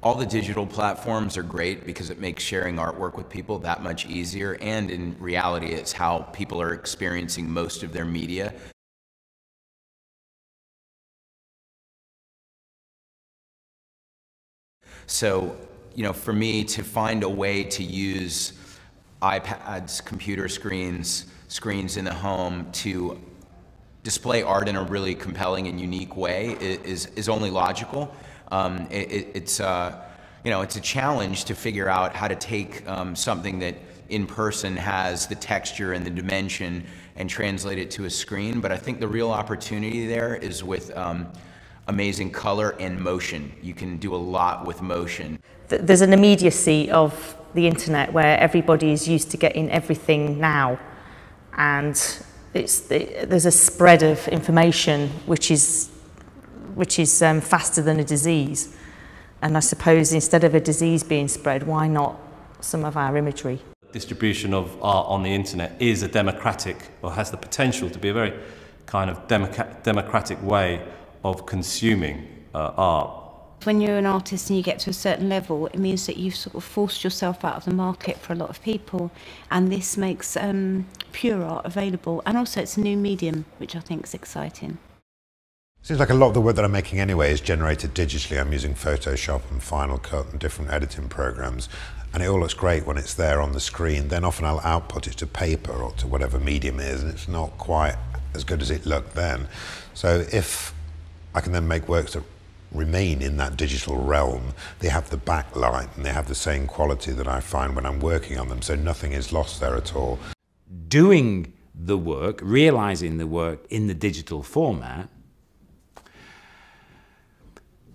All the digital platforms are great because it makes sharing artwork with people that much easier, and in reality, it's how people are experiencing most of their media. So, for me to find a way to use iPads, computer screens in the home to display art in a really compelling and unique way is only logical. It's a challenge to figure out how to take something that in person has the texture and the dimension and translate it to a screen. But I think the real opportunity there is with amazing color and motion. You can do a lot with motion. There's an immediacy of the internet where everybody is used to getting everything now, and there's a spread of information which is faster than a disease. And I suppose instead of a disease being spread, why not some of our imagery? Distribution of art on the internet is a democratic, or has the potential to be a very kind of democratic way of consuming art. When you're an artist and you get to a certain level, it means that you've sort of forced yourself out of the market for a lot of people, and this makes pure art available, and also it's a new medium, which I think is exciting. Seems like a lot of the work that I'm making anyway is generated digitally. I'm using Photoshop and Final Cut and different editing programs, and it all looks great when it's there on the screen. Then often I'll output it to paper or to whatever medium it is, and it's not quite as good as it looked then. So if I can then make works that remain in that digital realm, they have the backlight and they have the same quality that I find when I'm working on them, so nothing is lost there at all. Doing the work, realizing the work in the digital format,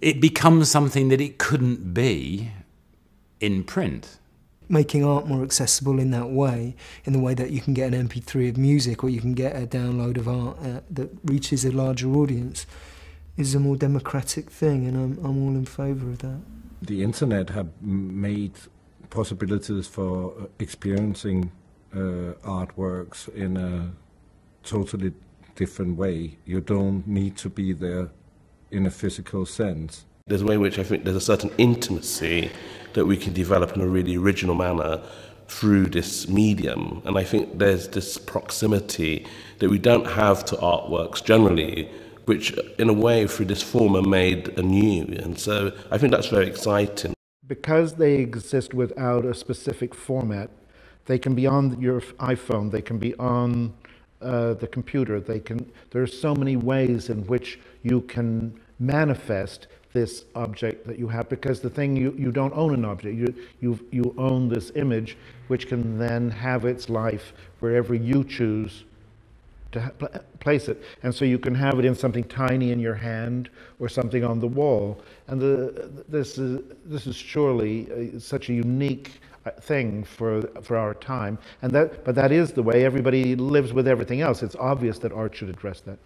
it becomes something that it couldn't be in print. Making art more accessible in that way, in the way that you can get an MP3 of music or you can get a download of art that reaches a larger audience, is a more democratic thing, and I'm all in favour of that. The internet have made possibilities for experiencing artworks in a totally different way. You don't need to be there in a physical sense. There's a way in which I think there's a certain intimacy that we can develop in a really original manner through this medium, and I think there's this proximity that we don't have to artworks generally, which in a way through this form are made anew, and so I think that's very exciting. Because they exist without a specific format, they can be on your iPhone, they can be on the computer, there are so many ways in which you can manifest this object that you have, because the thing, you don't own an object, you own this image, which can then have its life wherever you choose to place it. And so you can have it in something tiny in your hand or something on the wall. And this is surely such a unique thing for our time. But that is the way everybody lives with everything else. It's obvious that art should address that.